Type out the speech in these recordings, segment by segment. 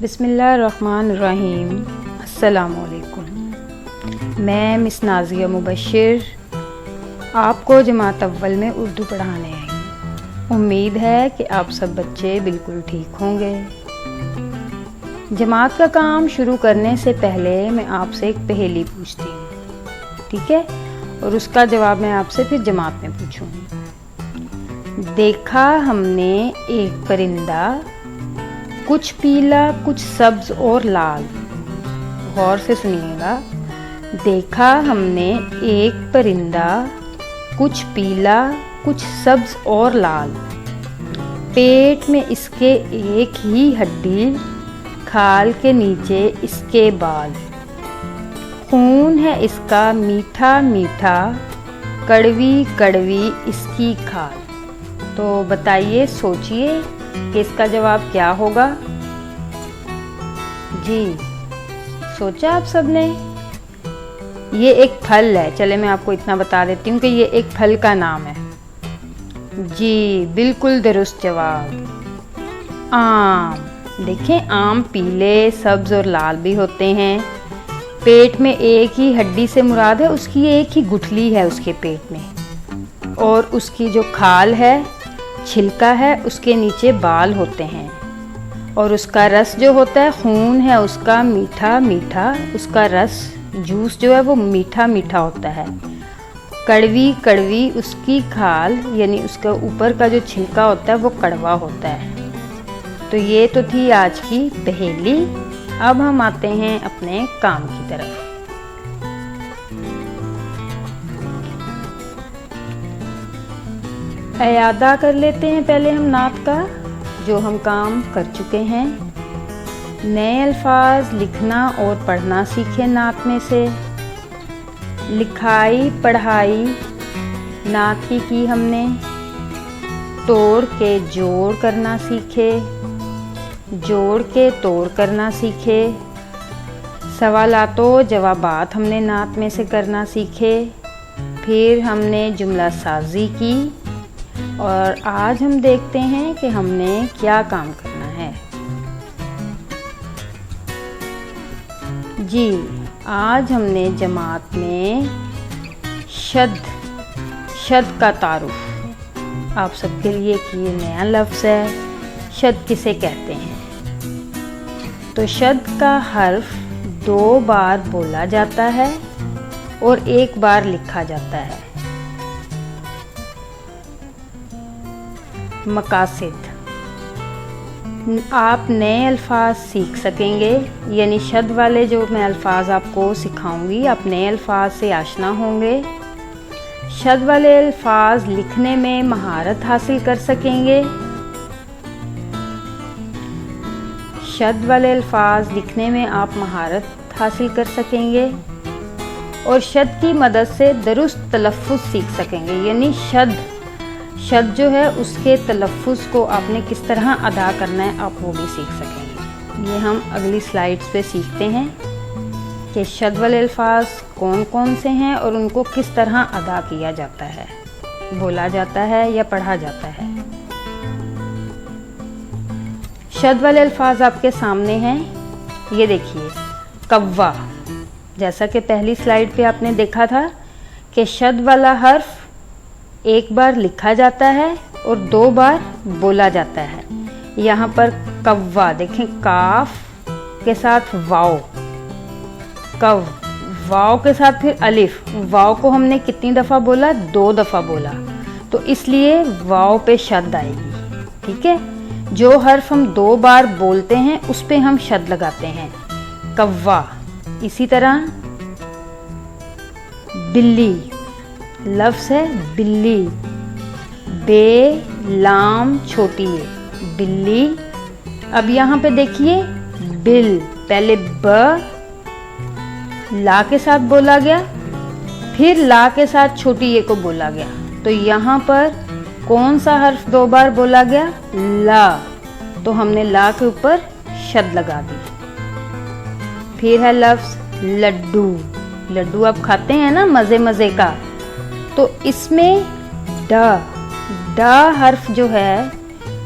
बिस्मिल्लाहिर्रहमानिर्रहीम। अस्सलामुअलैकुम। मैं मिस नाज़िया मुबश्शिर आपको जमात अव्वल में उर्दू पढ़ाने आई हूँ। उम्मीद है कि आप सब बच्चे बिल्कुल ठीक होंगे। जमात का काम शुरू करने से पहले मैं आपसे एक पहेली पूछती हूँ, ठीक है? और उसका जवाब मैं आपसे फिर जमात में पूछूँगी। देखा हमने एक परिंदा, कुछ पीला कुछ सब्ज और लाल। गौर से सुनिएगा। देखा हमने एक परिंदा, कुछ पीला कुछ सब्ज और लाल। पेट में इसके एक ही हड्डी, खाल के नीचे इसके बाल। खून है इसका मीठा मीठा, कड़वी कड़वी इसकी खाल। तो बताइए, सोचिए कि इसका जवाब क्या होगा? जी, सोचा आप सबने? ये एक फल है। चले मैं आपको इतना बता देती हूँ कि ये एक फल का नाम है। जी, बिल्कुल दुरुस्त जवाब। आम। देखें, आम पीले सब्ज और लाल भी होते हैं। पेट में एक ही हड्डी से मुराद है उसकी एक ही गुठली है उसके पेट में, और उसकी जो खाल है, छिलका है, उसके नीचे बाल होते हैं। और उसका रस जो होता है, खून है उसका मीठा मीठा, उसका रस जूस जो है वो मीठा मीठा होता है। कड़वी कड़वी उसकी खाल, यानी उसका ऊपर का जो छिलका होता है वो कड़वा होता है। तो ये तो थी आज की पहेली। अब हम आते हैं अपने काम की तरफ। इयादा कर लेते हैं पहले हम नात का, जो हम काम कर चुके हैं। नए अल्फाज लिखना और पढ़ना सीखे नात में से। लिखाई पढ़ाई नात की हमने। तोड़ के जोड़ करना सीखे, जोड़ के तोड़ करना सीखे। सवालातो जवाबात हमने नात में से करना सीखे। फिर हमने जुमला साजी की। और आज हम देखते हैं कि हमने क्या काम करना है। जी, आज हमने जमात में शद का तारुफ आप सबके लिए कि ये नया लफ्ज़ है। शद किसे कहते हैं? तो शद का हर्फ 2 बार बोला जाता है और 1 बार लिखा जाता है। मकासिद। आप नए अल्फाज सीख सकेंगे, यानी शद वाले जो मैं अल्फाज आपको सिखाऊंगी, आप नए अल्फाज से आशना होंगे। शद वाले अल्फाज लिखने में महारत हासिल कर सकेंगे। शद वाले अल्फाज लिखने में आप महारत हासिल कर सकेंगे और शद की मदद से दुरुस्त तलफ़्फ़ुज़ सीख सकेंगे, यानी शद जो है उसके तलफ़्फ़ुज़ को आपने किस तरह अदा करना है, आप वो भी सीख सकेंगे। ये हम अगली स्लाइड्स पे सीखते हैं कि शद वाले अल्फाज कौन कौन से हैं और उनको किस तरह अदा किया जाता है, बोला जाता है या पढ़ा जाता है। शद वाले अल्फाज आपके सामने हैं। ये देखिए, कव्वा। जैसा कि पहली स्लाइड पे आपने देखा था कि शद वाला हर्फ 1 बार लिखा जाता है और 2 बार बोला जाता है। यहाँ पर कव्वा, देखें, काफ के साथ वाव, कव, वाव के साथ फिर अलिफ। वाव को हमने कितनी दफ़ा बोला? 2 दफ़ा बोला, तो इसलिए वाव पे शद आएगी, ठीक है? जो हर्फ हम 2 बार बोलते हैं उस पे हम शद लगाते हैं। कव्वा। इसी तरह बिल्ली, लफ्ज़ है बिल्ली। बे लाम छोटी है, बिल्ली। अब यहाँ पे देखिए, बिल, पहले ब ला के साथ बोला गया, फिर ला के साथ छोटी ये को बोला गया। तो यहाँ पर कौन सा हर्फ 2 बार बोला गया? ला। तो हमने ला के ऊपर शद लगा दी। फिर है लफ्ज़ लड्डू। लड्डू आप खाते हैं ना मज़े मज़े का, तो इसमें ड हर्फ जो है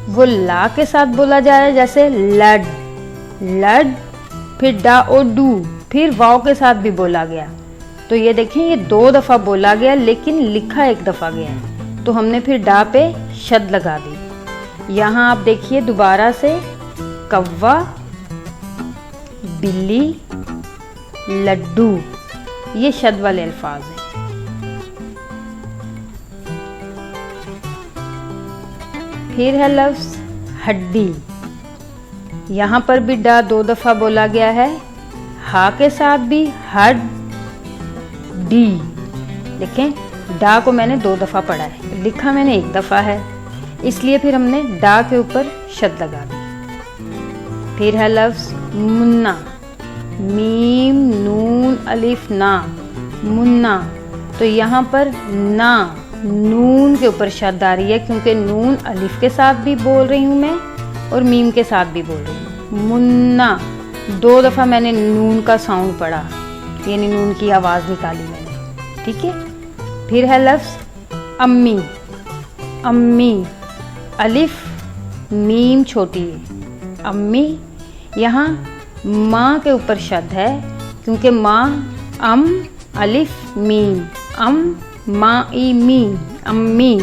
वो ला के साथ बोला जाए, जैसे लड, लड, फिर डा और डू, फिर वाव के साथ भी बोला गया। तो ये देखें, ये 2 दफ़ा बोला गया लेकिन लिखा 1 दफ़ा गया है। तो हमने फिर डा पे शद लगा दी। यहाँ आप देखिए दोबारा से, कौवा, बिल्ली, लड्डू, ये शद वाले अल्फाज हैं। फिर है लफ्ज़ हड्डी। यहाँ पर भी डा 2 दफ़ा बोला गया है, हा के साथ भी हड डी। देखें, डा को मैंने 2 दफ़ा पढ़ा है, लिखा मैंने 1 दफ़ा है, इसलिए फिर हमने डा के ऊपर शद लगा दी। फिर है लफ्ज़ मुन्ना। मीम नून अलिफ ना, मुन्ना। तो यहाँ पर ना, नून के ऊपर शद आ रही है क्योंकि नून अलिफ के साथ भी बोल रही हूँ मैं और मीम के साथ भी बोल रही हूँ। मुन्ना, 2 दफ़ा मैंने नून का साउंड पढ़ा, यानी नून की आवाज़ निकाली मैंने, ठीक है। फिर है लफ्ज़ अम्मी। अम्मी, अलिफ मीम छोटी है, अम्मी। यहाँ माँ के ऊपर शद है क्योंकि माँ, अम अलिफ मीम, अम मा ई मीम, अम्मी।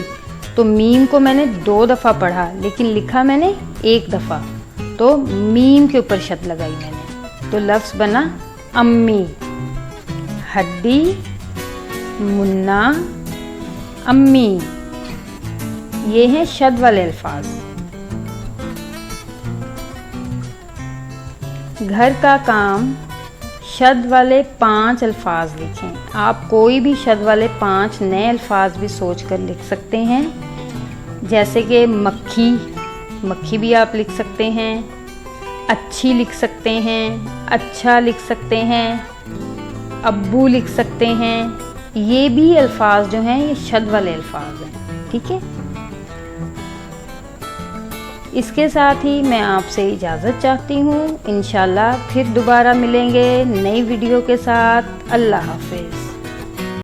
तो मीम को मैंने 2 दफ़ा पढ़ा लेकिन लिखा मैंने 1 दफ़ा, तो मीम के ऊपर शद लगाई मैंने, तो लफ्ज़ बना अम्मी। हड्डी, मुन्ना, अम्मी, ये हैं शद वाले अल्फाज। घर का काम, शद वाले 5 अल्फाज लिखें। आप कोई भी शद वाले 5 नए अल्फाज भी सोच कर लिख सकते हैं, जैसे कि मक्खी, मक्खी भी आप लिख सकते हैं। अच्छी लिख सकते हैं, अच्छा लिख सकते हैं, अब्बू लिख सकते हैं। ये भी अल्फाज जो हैं ये शद वाले अल्फाज हैं, ठीक है। इसके साथ ही मैं आपसे इजाज़त चाहती हूँ। इंशाल्लाह फिर दोबारा मिलेंगे नई वीडियो के साथ। अल्लाह हाफ़िज़।